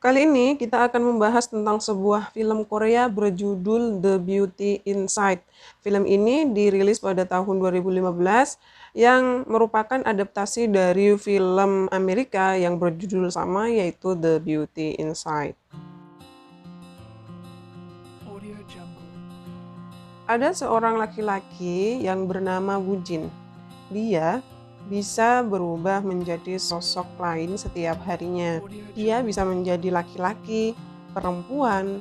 Kali ini kita akan membahas tentang sebuah film Korea berjudul The Beauty Inside. Film ini dirilis pada tahun 2015 yang merupakan adaptasi dari film Amerika yang berjudul sama yaitu The Beauty Inside. Ada seorang laki-laki yang bernama Woo Jin. Dia bisa berubah menjadi sosok lain setiap harinya. Dia bisa menjadi laki-laki, perempuan,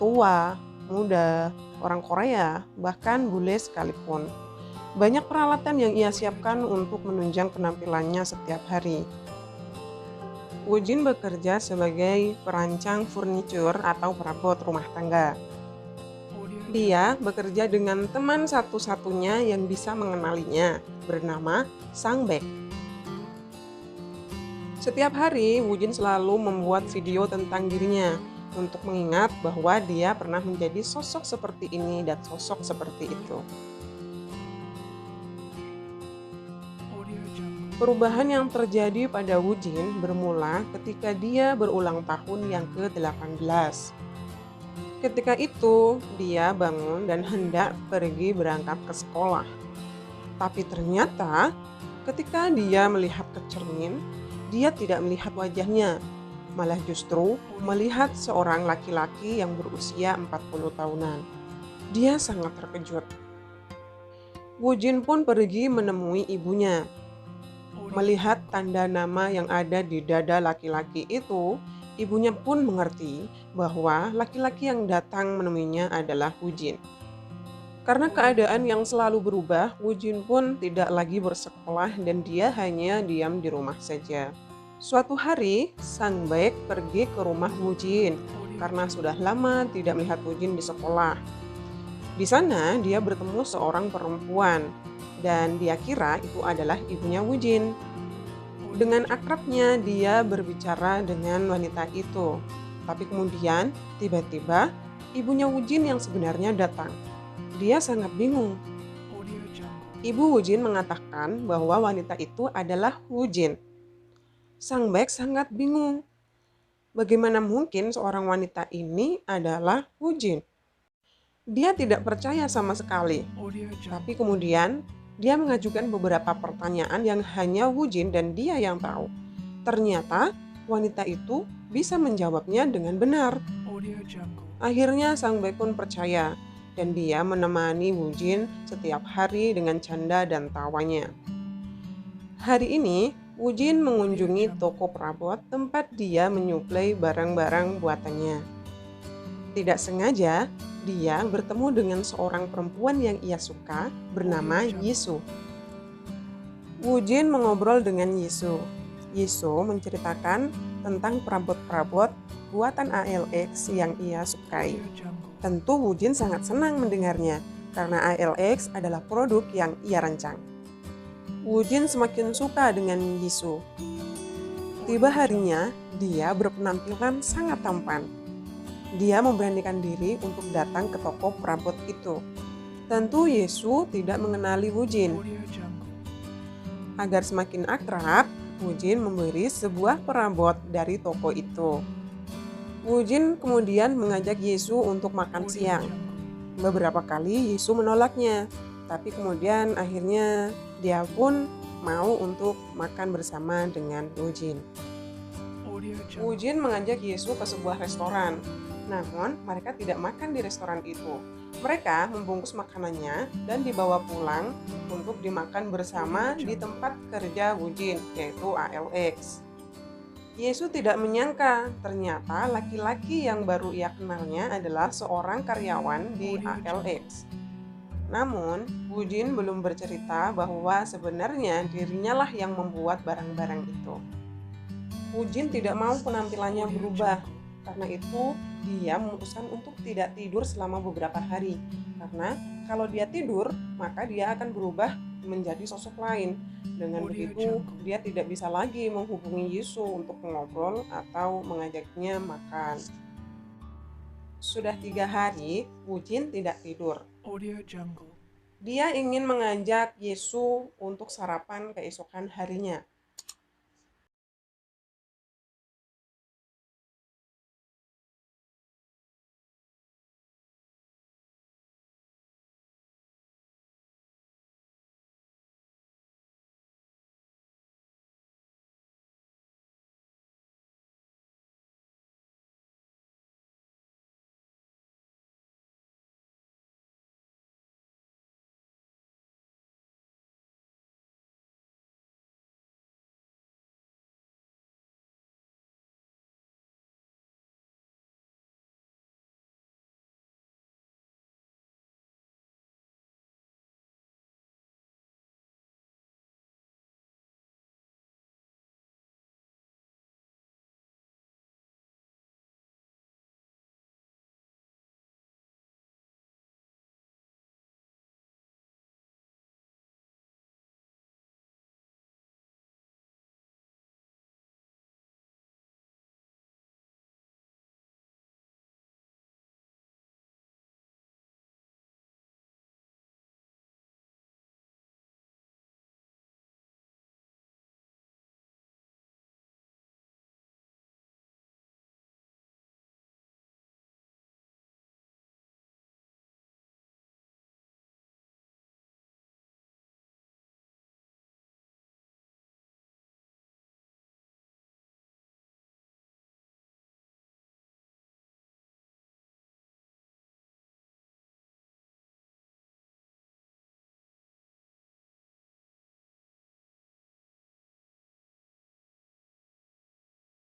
tua, muda, orang Korea, bahkan bule sekalipun. Banyak peralatan yang ia siapkan untuk menunjang penampilannya setiap hari. Woo Jin bekerja sebagai perancang furnitur atau perabot rumah tangga. Dia bekerja dengan teman satu-satunya yang bisa mengenalinya, bernama Sang Baek. Setiap hari, Woo Jin selalu membuat video tentang dirinya untuk mengingat bahwa dia pernah menjadi sosok seperti ini dan sosok seperti itu. Perubahan yang terjadi pada Woo Jin bermula ketika dia berulang tahun yang ke-18. Ketika itu, dia bangun dan hendak pergi berangkat ke sekolah. Tapi ternyata, ketika dia melihat ke cermin, dia tidak melihat wajahnya, malah justru melihat seorang laki-laki yang berusia 40 tahunan. Dia sangat terkejut. Woo Jin pun pergi menemui ibunya. Melihat tanda nama yang ada di dada laki-laki itu, ibunya pun mengerti bahwa laki-laki yang datang menemuinya adalah Woo Jin. Karena keadaan yang selalu berubah, Woo Jin pun tidak lagi bersekolah dan dia hanya diam di rumah saja. Suatu hari, Sang Baek pergi ke rumah Woo Jin karena sudah lama tidak melihat Woo Jin di sekolah. Di sana, dia bertemu seorang perempuan dan dia kira itu adalah ibunya Woo Jin. Dengan akrabnya, dia berbicara dengan wanita itu. Tapi kemudian, tiba-tiba, ibunya Woo Jin yang sebenarnya datang. Dia sangat bingung. Ibu Woo Jin mengatakan bahwa wanita itu adalah Woo Jin. Sang Baek sangat bingung. Bagaimana mungkin seorang wanita ini adalah Woo Jin? Dia tidak percaya sama sekali. Tapi kemudian, dia mengajukan beberapa pertanyaan yang hanya Woo Jin dan dia yang tahu. Ternyata, wanita itu bisa menjawabnya dengan benar. Akhirnya Sang Baek pun percaya dan dia menemani Woo Jin setiap hari dengan canda dan tawanya. Hari ini, Woo Jin mengunjungi toko perabot tempat dia menyuplai barang-barang buatannya. Tidak sengaja, dia bertemu dengan seorang perempuan yang ia suka bernama Yisu. Woo Jin mengobrol dengan Yisu. Yisu menceritakan tentang perabot-perabot buatan ALX yang ia sukai. Tentu Woo Jin sangat senang mendengarnya, karena ALX adalah produk yang ia rancang. Woo Jin semakin suka dengan Yisu. Tiba harinya, dia berpenampilan sangat tampan. Dia memberanikan diri untuk datang ke toko perabot itu. Tentu Yisu tidak mengenali Woo Jin. Agar semakin akrab, Woo Jin memberi sebuah perabot dari toko itu. Woo Jin kemudian mengajak Yisu untuk makan siang. Beberapa kali Yisu menolaknya, tapi kemudian akhirnya dia pun mau untuk makan bersama dengan Woo Jin. Woo Jin mengajak Yisu ke sebuah restoran, namun mereka tidak makan di restoran itu. Mereka membungkus makanannya dan dibawa pulang untuk dimakan bersama di tempat kerja Woo Jin, yaitu ALX. Yesus tidak menyangka ternyata laki-laki yang baru ia kenalnya adalah seorang karyawan di ALX. Namun, Woo Jin belum bercerita bahwa sebenarnya dirinya lah yang membuat barang-barang itu. Woo Jin tidak mau penampilannya berubah, karena itu dia memutuskan untuk tidak tidur selama beberapa hari. Karena kalau dia tidur, maka dia akan berubah menjadi sosok lain. Dengan begitu, dia tidak bisa lagi menghubungi Yisu untuk mengobrol atau mengajaknya makan. Sudah 3 hari, Woo Jin tidak tidur. Dia ingin mengajak Yisu untuk sarapan keesokan harinya.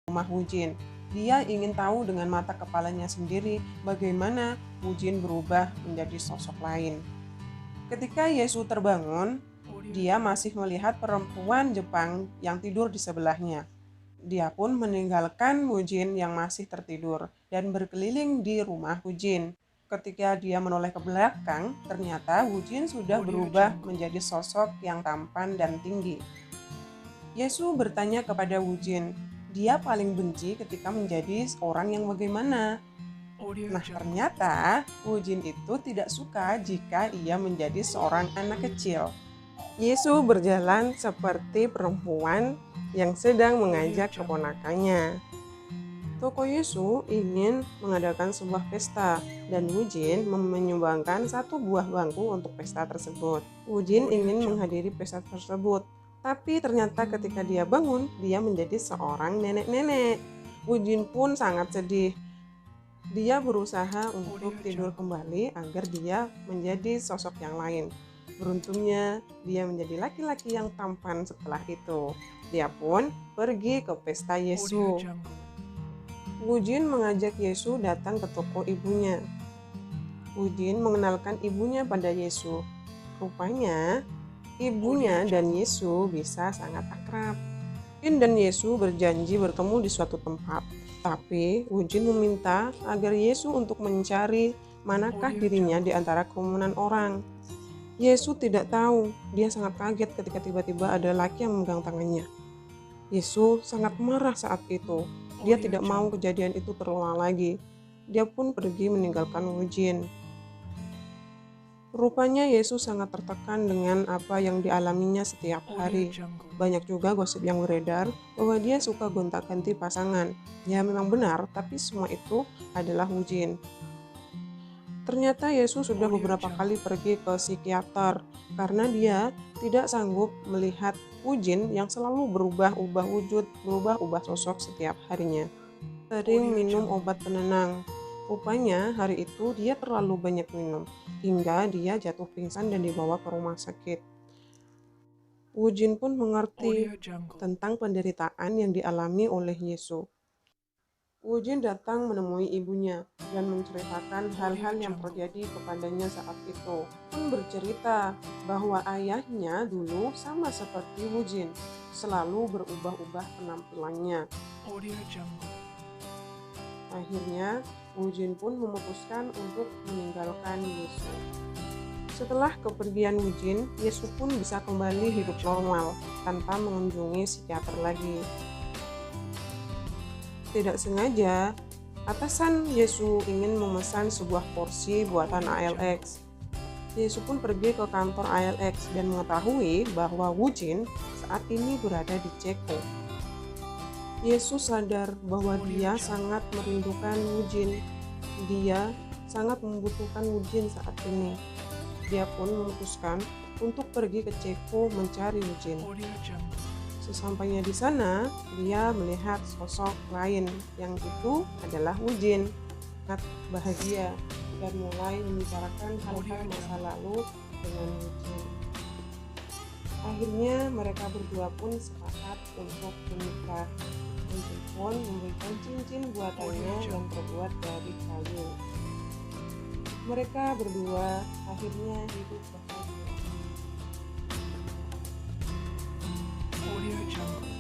rumah Wujin. Dia ingin tahu dengan mata kepalanya sendiri bagaimana Wujin berubah menjadi sosok lain. Ketika Yesus terbangun, dia masih melihat perempuan Jepang yang tidur di sebelahnya. Dia pun meninggalkan Wujin yang masih tertidur dan berkeliling di rumah Wujin. Ketika dia menoleh ke belakang, ternyata Wujin sudah berubah menjadi sosok yang tampan dan tinggi. Yesus bertanya kepada Wujin, dia paling benci ketika menjadi orang yang bagaimana? Nah, ternyata Wujin itu tidak suka jika ia menjadi seorang anak kecil. Yesus berjalan seperti perempuan yang sedang mengajak keponakannya. Toko Yesus ingin mengadakan sebuah pesta dan Wujin menyumbangkan 1 buah bangku untuk pesta tersebut. Wujin ingin menghadiri pesta tersebut, tapi ternyata ketika dia bangun, dia menjadi seorang nenek-nenek. Wujin pun sangat sedih. Dia berusaha untuk tidur kembali agar dia menjadi sosok yang lain. Beruntungnya, dia menjadi laki-laki yang tampan setelah itu. Dia pun pergi ke pesta Yesus. Wujin mengajak Yesus datang ke toko ibunya. Wujin mengenalkan ibunya pada Yesus. Rupanya, ibunya dan Yesus bisa sangat akrab. Wujin dan Yesus berjanji bertemu di suatu tempat. Tapi Wujin meminta agar Yesus untuk mencari manakah dirinya di antara kerumunan orang. Yesus tidak tahu, dia sangat kaget ketika tiba-tiba ada laki yang memegang tangannya. Yesus sangat marah saat itu. Dia tidak mau kejadian itu terulang lagi. Dia pun pergi meninggalkan Wujin. Rupanya Yesus sangat tertekan dengan apa yang dialaminya setiap hari. Banyak juga gosip yang beredar bahwa dia suka gonta-ganti pasangan. Ya memang benar, tapi semua itu adalah Wujin. Ternyata Yesus sudah beberapa kali pergi ke psikiater karena dia tidak sanggup melihat Wujin yang selalu berubah-ubah wujud, berubah-ubah sosok setiap harinya. Sering minum obat penenang. Rupanya hari itu dia terlalu banyak minum, hingga dia jatuh pingsan dan dibawa ke rumah sakit. Wujin pun mengerti tentang penderitaan yang dialami oleh Yesus. Wujin datang menemui ibunya dan menceritakan hal-hal yang terjadi kepadanya saat itu. Pun bercerita bahwa ayahnya dulu sama seperti Wujin, selalu berubah-ubah penampilannya. Akhirnya, Wujin pun memutuskan untuk meninggalkan Yesus. Setelah kepergian Wujin, Yesus pun bisa kembali hidup normal tanpa mengunjungi psikiater lagi. Tidak sengaja, atasan Yesus ingin memesan sebuah porsi buatan ALX. Yesus pun pergi ke kantor ALX dan mengetahui bahwa Wujin saat ini berada di Ceko. Yesus sadar bahwa dia sangat merindukan Wujin. Dia sangat membutuhkan Wujin saat ini. Dia pun memutuskan untuk pergi ke Ceko mencari Wujin. Sesampainya di sana, dia melihat sosok lain yang itu adalah Wujin. Sangat bahagia dan mulai membicarakan hal-hal masa lalu dengan Wujin. Akhirnya mereka berdua pun sepakat untuk menikah. Wujin pun memberikan cincin buatannya yang terbuat dari kayu. Mereka berdua akhirnya hidup bahagia. Audio Jungle.